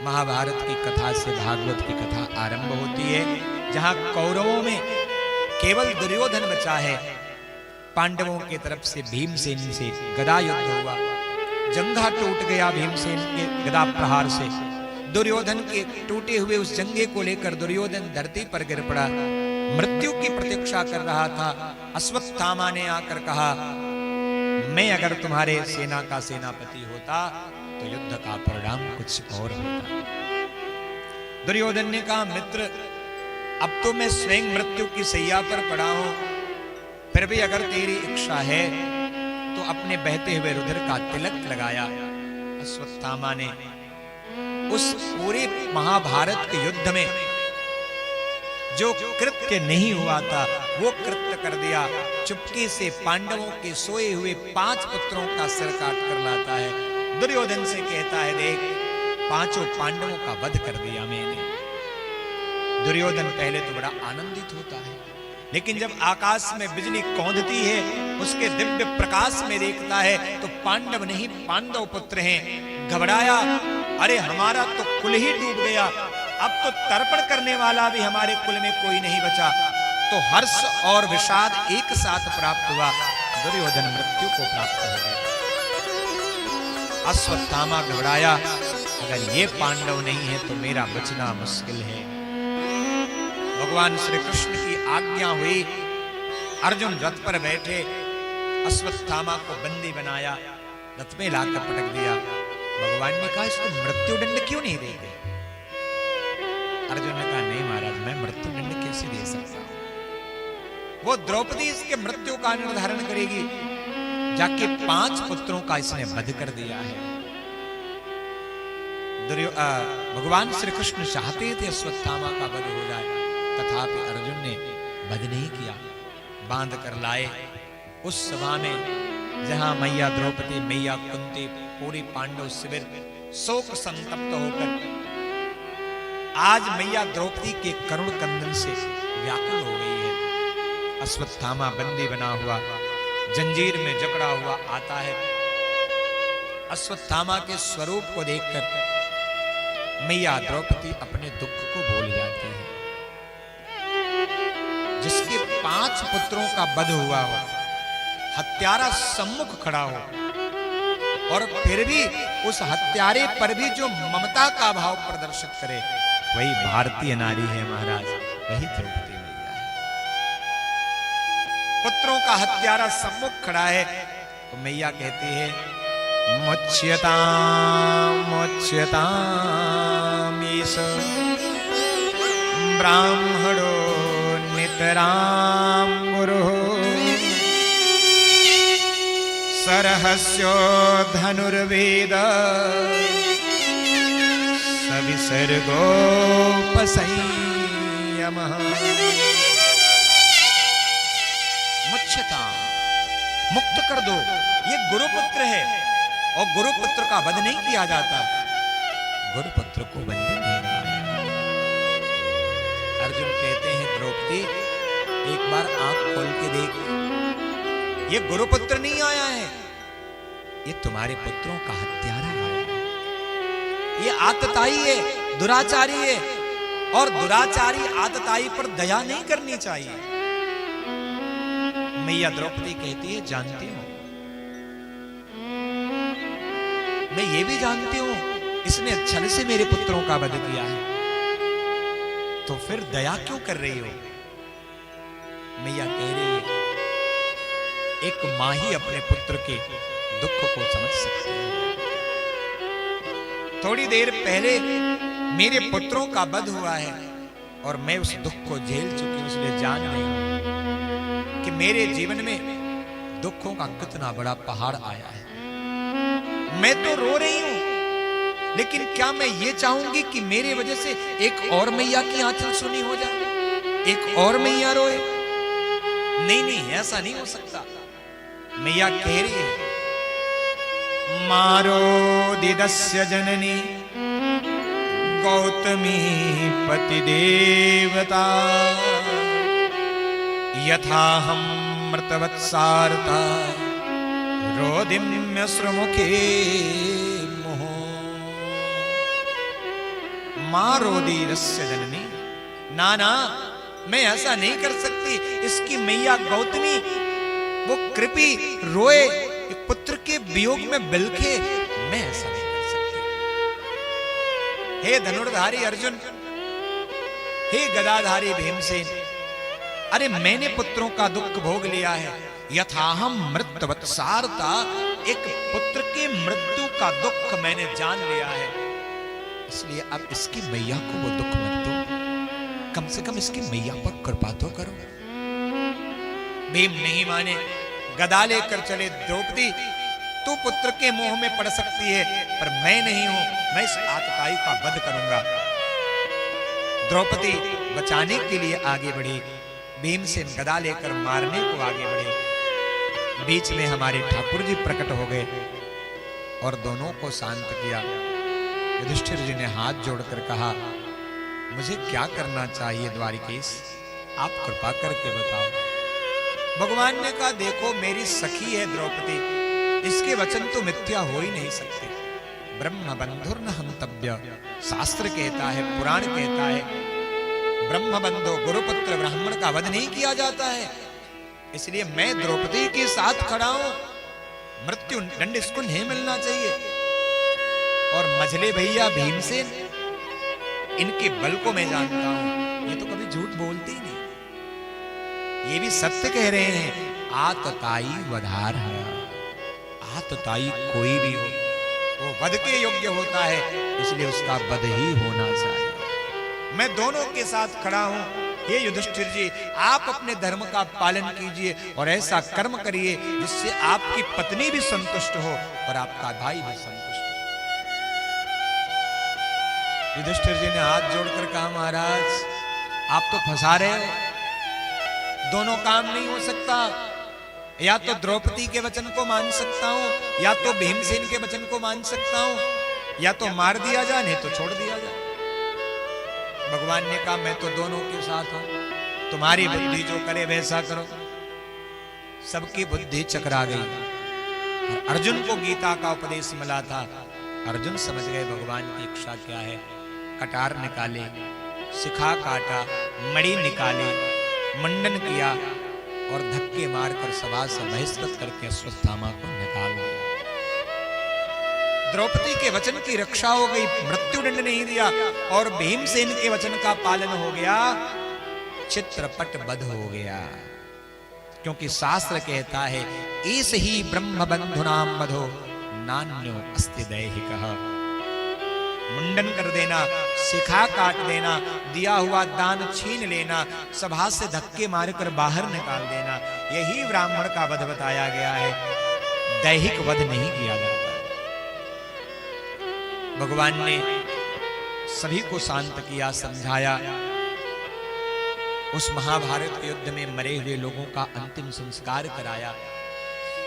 महाभारत की कथा से भागवत की कथा आरंभ होती है, जहां कौरवों में केवल दुर्योधन बचा है। पांडवों की तरफ से भीमसेन से गदा युद्ध हुआ, जंघा टूट गया भीमसेन के गदा प्रहार से। दुर्योधन के टूटे हुए उस जंगे को लेकर दुर्योधन धरती पर गिर पड़ा, मृत्यु की प्रतीक्षा कर रहा था। अश्वत्थामा ने आकर कहा, मैं अगर तुम्हारे सेना का सेनापति होता तो युद्ध का परिणाम कुछ और होता। दुर्योधन ने कहा, मित्र अब तो मैं स्वयं मृत्यु की सैया पर पड़ा हूं, फिर भी अगर तेरी इच्छा है तो अपने बहते हुए रुधिर का तिलक लगाया। अश्वत्थामा ने उस पूरे महाभारत के युद्ध में जो कृत्य नहीं हुआ था वो कृत्य कर दिया। चुपके से पांडवों के सोए हुए 5 पुत्रों का सिर काट कर लाता है। दुर्योधन से कहता है, देख 5 पांडवों का वध कर दिया मैंने। दुर्योधन पहले तो बड़ा आनंदित होता है, लेकिन जब आकाश में बिजली कौंधती है, उसके दिव्य प्रकाश में देखता है तो पांडव नहीं पांडव पुत्र हैं। घबराया, अरे हमारा तो कुल ही डूब गया, अब तो तर्पण करने वाला भी हमारे कुल में कोई नहीं बचा। तो हर्ष और विषाद एक साथ प्राप्त हुआ, दुर्योधन मृत्यु को प्राप्त हो गया। अश्वत्थामा घबराया, अगर ये पांडव नहीं है तो मेरा बचना मुश्किल है। भगवान श्री कृष्ण की आज्ञा हुई, अर्जुन रथ पर बैठे, अश्वत्थामा को बंदी बनाया, रथ में लाकर पटक दिया। भगवान ने कहा, इसको मृत्यु दंड क्यों नहीं देते? अर्जुन ने कहा, नहीं महाराज, मैं मृत्यु दंड कैसे दे सकता हूं? वो द्रौपदी इसके मृत्यु का निर्धारण करेगी। जाके 5 पुत्रों का इसने वध कर दिया है। भगवान श्री कृष्ण चाहते थे अश्वत्थामा का वध हो जाए, तथापि अर्जुन ने वध नहीं किया, बांध कर लाए। उस सभा में जहां मैया द्रौपदी, मैया कुंती, पूरी पांडव शिविर शोक संतप्त होकर आज मैया द्रौपदी के करुण कंदन से व्याकुल हो गई है। अश्वत्थामा बंदी बना हुआ, जंजीर में जकड़ा हुआ आता है। अश्वत्थामा के स्वरूप को देखकर मैया द्रौपदी अपने दुख को भूल जाती है। जिसके 5 पुत्रों का वध हुआ हो, हत्यारा सम्मुख खड़ा हो, और फिर भी उस हत्यारे पर भी जो ममता का भाव प्रदर्शित करे, वही भारतीय नारी है महाराज, वही द्रौपदी मैया है। पुत्रों का हत्यारा सम्मुख खड़ा है तो मैया कहती है, मुच्यताम मुच्यताम ईश ब्राह्मणो नितराम गुरु सरहस्यो धनुर्वेद सविसर्गोपसंयमः। मुच्यता, मुक्त कर दो, ये गुरुपुत्र है और गुरुपुत्र का वध नहीं किया जाता, गुरुपुत्र को बंधन देना। अर्जुन कहते हैं, द्रौपदी एक बार आंख खोल के देख, ये गुरुपुत्र नहीं आया है, ये तुम्हारे पुत्रों का हत्यारा आया है। ये आतताई है, दुराचारी है, और दुराचारी आतताई पर दया नहीं करनी चाहिए। मैया द्रौपदी कहती है, जानती हूं, मैं ये भी जानती हूं इसने छल से मेरे पुत्रों का वध किया है, तो फिर दया क्यों कर रही हो? मैया कह रही है, एक मां ही अपने पुत्र के दुख को समझ सकती है। थोड़ी देर पहले मेरे पुत्रों का वध हुआ है और मैं उस दुख को झेल चुकी हूं, इसलिए जान रही हूं कि मेरे जीवन में दुखों का कितना बड़ा पहाड़ आया है। मैं तो रो रही हूं, लेकिन क्या मैं ये चाहूंगी कि मेरे वजह से एक और मैया की आंचल सुनी हो जाए, एक और मैया रोए? नहीं नहीं, ऐसा नहीं हो सकता। मैया कह रही है, मारो दिदस्य जननी गौतमी पति देवता यथा हम मृतवत्सारता रोदिम्य श्रुमुखे मुहो। समारोदीरस्य जननी, नाना मैं ऐसा नहीं कर सकती। इसकी मैया गौतमी वो कृपी रोए, एक पुत्र के वियोग में बिलखे, मैं ऐसा नहीं कर सकती। हे धनुर्धारी अर्जुन, हे गदाधारी भीमसेन, अरे मैंने पुत्रों का दुख भोग लिया है। यथाहम मृत्युवत्सारता, एक पुत्र के मृत्यु का दुख मैंने जान लिया है, इसलिए अब इसकी मैया को वो दुख मत दो, कम से कम इसकी मैया पर कृपा तो करो। भीम नहीं माने, गदा लेकर चले। द्रौपदी तू पुत्र के मोह में पड़ सकती है, पर मैं नहीं हूं, मैं इस आतताई का वध करूंगा। द्रौपदी बचाने के लिए आगे बढ़ी, भीमसेन गदा लेकर मारने को आगे बढ़े। बीच में हमारे ठाकुर जी प्रकट हो गए और दोनों को शांत किया। युधिष्ठिर जी ने हाथ जोड़कर कहा, मुझे क्या करना चाहिए द्वारिकेश, आप कृपा करके बताओ। भगवान ने कहा, देखो मेरी सखी है द्रौपदी, इसके वचन तो मिथ्या हो ही नहीं सकते। ब्रह्म बंधुर्न हंतव्य, शास्त्र कहता है, पुराण कहता है, ब्रह्म बंधु गुरुपुत्र ब्राह्मण का वध नहीं किया जाता है। इसलिए मैं द्रौपदी के साथ खड़ा हूं, मृत्यु दंड इसको नहीं मिलना चाहिए। और मझले भैया भीमसेन, इनके बल को मैं जानता हूं, ये तो कभी झूठ बोलते ही नहीं, ये भी सत्य कह रहे हैं। आतताई वधार है, आतताई कोई भी हो वो वध के योग्य होता है, इसलिए उसका वध ही होना चाहिए। मैं दोनों के साथ खड़ा हूं। हे युधिष्ठिर जी, आप अपने धर्म का पालन कीजिए और ऐसा कर्म करिए जिससे आपकी पत्नी भी संतुष्ट हो और आपका भाई भी संतुष्ट हो। युधिष्ठिर जी ने हाथ जोड़कर कहा, महाराज आप तो फंसा रहे हो, दोनों काम नहीं हो सकता। या तो द्रौपदी के वचन को मान सकता हूं, या तो भीमसेन के वचन को मान सकता हूं, या तो मार दिया जाए नहीं तो छोड़ दिया जाए। भगवान ने कहा, मैं तो दोनों के साथ हूं, तुम्हारी बुद्धि जो करे वैसा करो। सबकी बुद्धि चकरा गई और अर्जुन को गीता का उपदेश मिला था। अर्जुन समझ गए भगवान की इच्छा क्या है। कटार निकाले, शिखा काटा, मणि निकाले, मुंडन किया और धक्के मारकर सभा से बहिष्कृत करके अश्वत्थामा को निकाल दिया। द्रौपदी के वचन की रक्षा हो गई, मृत्युदंड नहीं दिया, और भीमसेन के वचन का पालन हो गया, चित्रपट वध हो गया। क्योंकि शास्त्र कहता है, ईस ही ब्रह्म बंधुनाम वधो नान्यो अस्ति दैहिकः। मुंडन कर देना, शिखा काट देना, दिया हुआ दान छीन लेना, सभा से धक्के मारकर बाहर निकाल देना, यही ब्राह्मण का वध बताया गया है। दैहिक वध नहीं किया जाता। भगवान ने सभी को शांत किया, समझाया। उस महाभारत के युद्ध में मरे हुए लोगों का अंतिम संस्कार कराया।